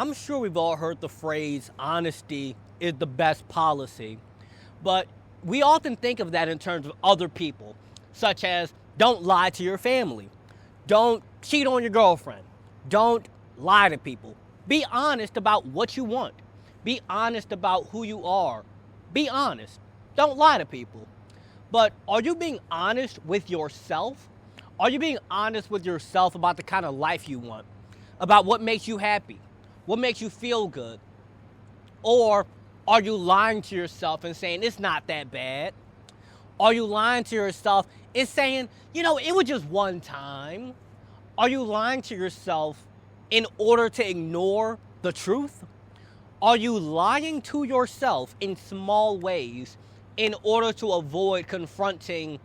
I'm sure we've all heard the phrase, honesty is the best policy, but we often think of that in terms of other people, such as don't lie to your family, don't cheat on your girlfriend, don't lie to people. Be honest about what you want, be honest about who you are, be honest, don't lie to people. But are you being honest with yourself? Are you being honest with yourself about the kind of life you want, about what makes you happy? What makes you feel good? Or are you lying to yourself and saying it's not that bad? Are you lying to yourself and saying, it was just one time? Are you lying to yourself in order to ignore the truth? Are you lying to yourself in small ways in order to avoid confronting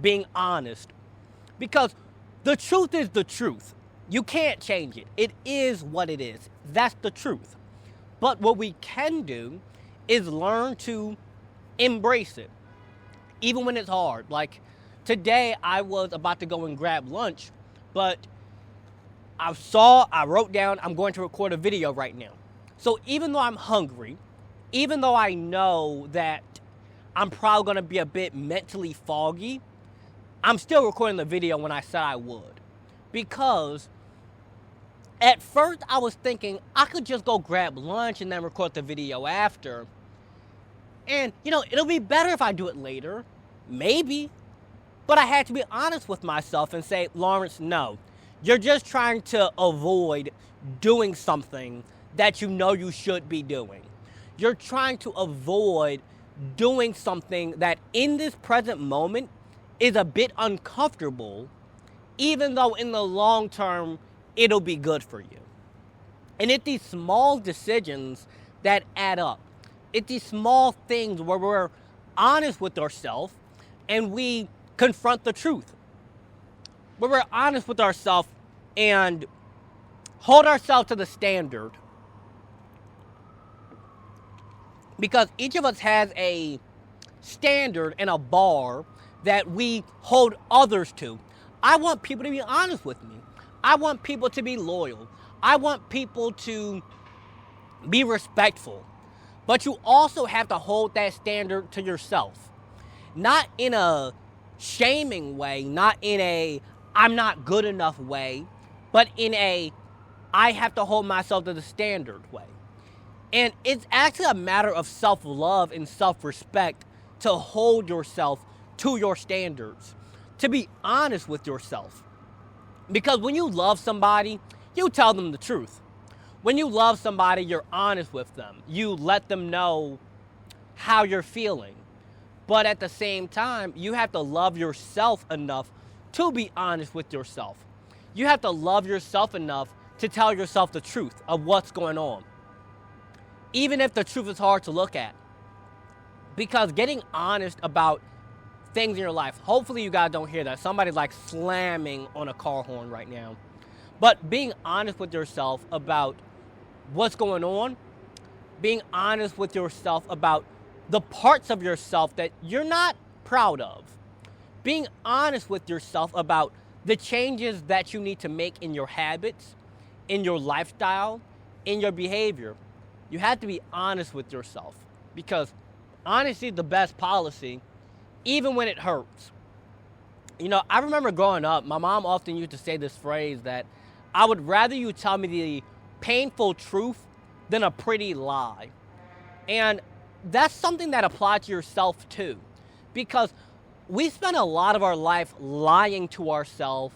being honest? Because the truth is the truth. You can't change it. It is what it is. That's the truth. But what we can do is learn to embrace it, even when it's hard. Like today, I was about to go and grab lunch, but I wrote down, I'm going to record a video right now. So even though I'm hungry, even though I know that I'm probably going to be a bit mentally foggy, I'm still recording the video when I said I would. Because at first, I was thinking I could just go grab lunch and then record the video after. And, it'll be better if I do it later. Maybe. But I had to be honest with myself and say, Lawrence, no. You're just trying to avoid doing something that you know you should be doing. You're trying to avoid doing something that in this present moment is a bit uncomfortable, even though in the long term, it'll be good for you. And it's these small decisions that add up. It's these small things where we're honest with ourselves and we confront the truth. Where we're honest with ourselves and hold ourselves to the standard. Because each of us has a standard and a bar that we hold others to. I want people to be honest with me. I want people to be loyal. I want people to be respectful. But you also have to hold that standard to yourself. Not in a shaming way, not in a I'm not good enough way, but in a I have to hold myself to the standard way. And it's actually a matter of self-love and self-respect to hold yourself to your standards, to be honest with yourself. Because when you love somebody, you tell them the truth. When you love somebody, you're honest with them. You let them know how you're feeling. But at the same time, you have to love yourself enough to be honest with yourself. You have to love yourself enough to tell yourself the truth of what's going on, even if the truth is hard to look at. Because getting honest about things in your life, hopefully you guys don't hear that. Somebody's like slamming on a car horn right now. But being honest with yourself about what's going on, being honest with yourself about the parts of yourself that you're not proud of, being honest with yourself about the changes that you need to make in your habits, in your lifestyle, in your behavior. You have to be honest with yourself, because honesty is the best policy, even when it hurts. I remember growing up, my mom often used to say this phrase that I would rather you tell me the painful truth than a pretty lie. And that's something that applies to yourself too, because we spend a lot of our life lying to ourselves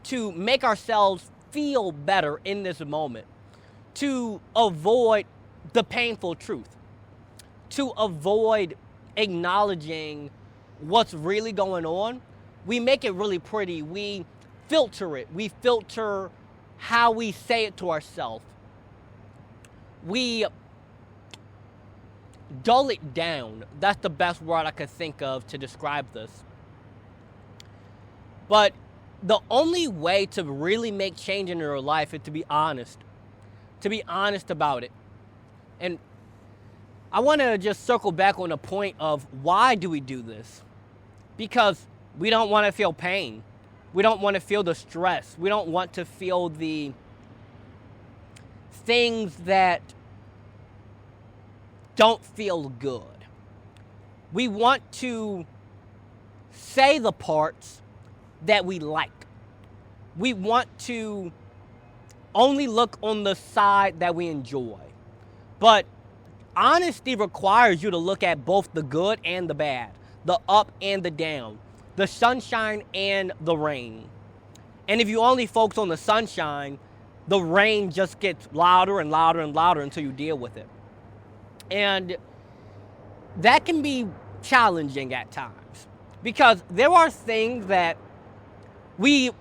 to make ourselves feel better in this moment, to avoid the painful truth, to avoid acknowledging what's really going on. We make it really pretty. We filter it. We filter how we say it to ourselves. We dull it down. That's the best word I could think of to describe this. But the only way to really make change in your life is to be honest about it. And I want to just circle back on the point of why do we do this? Because we don't want to feel pain. We don't want to feel the stress. We don't want to feel the things that don't feel good. We want to say the parts that we like. We want to only look on the side that we enjoy. But honesty requires you to look at both the good and the bad, the up and the down, the sunshine and the rain. And if you only focus on the sunshine, the rain just gets louder and louder and louder until you deal with it. And that can be challenging at times because there are things that we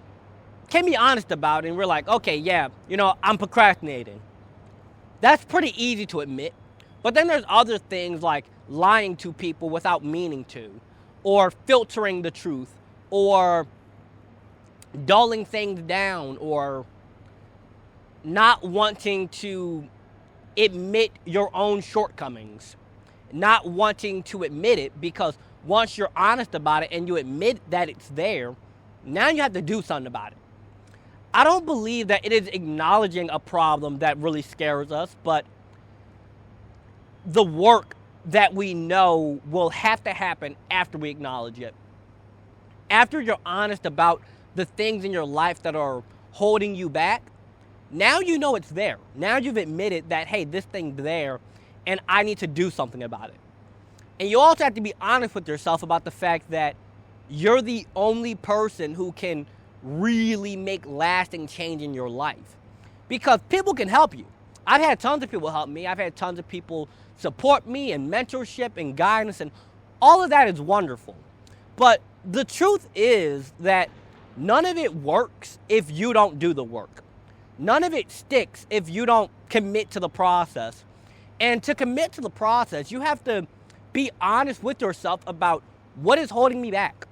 can be honest about and we're like, okay, yeah, I'm procrastinating. That's pretty easy to admit. But then there's other things like lying to people without meaning to, or filtering the truth, or dulling things down, or not wanting to admit your own shortcomings, not wanting to admit it, because once you're honest about it and you admit that it's there, now you have to do something about it. I don't believe that it is acknowledging a problem that really scares us, but the work that we know will have to happen after we acknowledge it. After you're honest about the things in your life that are holding you back, now you know it's there. Now you've admitted that, hey, this thing's there and I need to do something about it. And you also have to be honest with yourself about the fact that you're the only person who can really make lasting change in your life. Because people can help you. I've had tons of people help me. I've had tons of people support me and mentorship and guidance, and all of that is wonderful. But the truth is that none of it works if you don't do the work. None of it sticks if you don't commit to the process. And to commit to the process, you have to be honest with yourself about what is holding me back.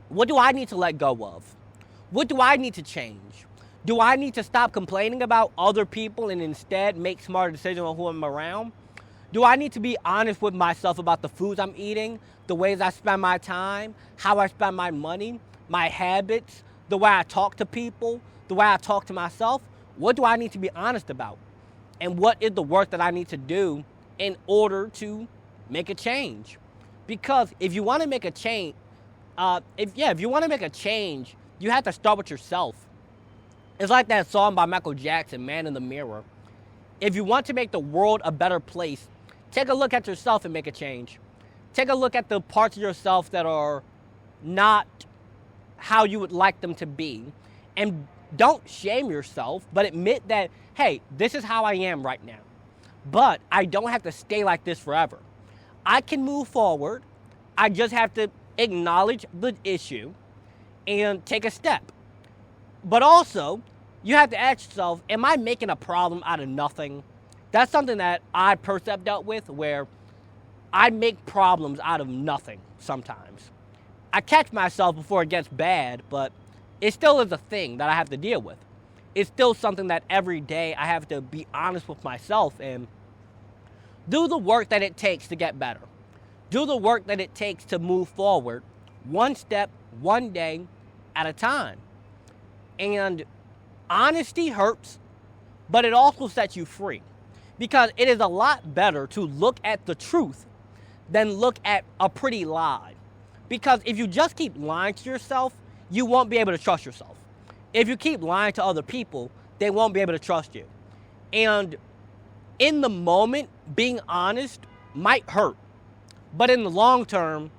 What do I need to let go of? What do I need to change? Do I need to stop complaining about other people and instead make smarter decisions on who I'm around? Do I need to be honest with myself about the foods I'm eating, the ways I spend my time, how I spend my money, my habits, the way I talk to people, the way I talk to myself? What do I need to be honest about? And what is the work that I need to do in order to make a change? Because if you want to make a change, if you want to make a change, you have to start with yourself. It's like that song by Michael Jackson, Man in the Mirror. If you want to make the world a better place, take a look at yourself and make a change. Take a look at the parts of yourself that are not how you would like them to be. And don't shame yourself, but admit that, hey, this is how I am right now. But I don't have to stay like this forever. I can move forward. I just have to acknowledge the issue and take a step. But also, you have to ask yourself, am I making a problem out of nothing? That's something that I personally have dealt with, where I make problems out of nothing sometimes. I catch myself before it gets bad, but it still is a thing that I have to deal with. It's still something that every day I have to be honest with myself and do the work that it takes to get better. Do the work that it takes to move forward, one step, one day at a time. And honesty hurts, but it also sets you free. Because it is a lot better to look at the truth than look at a pretty lie. Because if you just keep lying to yourself, you won't be able to trust yourself. If you keep lying to other people, they won't be able to trust you. And in the moment, being honest might hurt. But in the long term,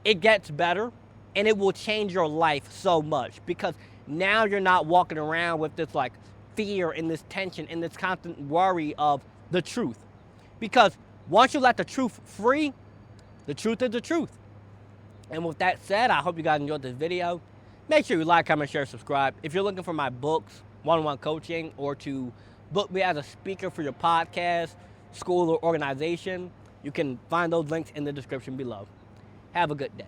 it gets better and it will change your life so much. Because now you're not walking around with this like fear and this tension and this constant worry of the truth. Because once you let the truth free, the truth is the truth. And with that said, I hope you guys enjoyed this video. Make sure you like, comment, share, subscribe. If you're looking for my books, one-on-one coaching, or to book me as a speaker for your podcast, school, or organization, you can find those links in the description below. Have a good day.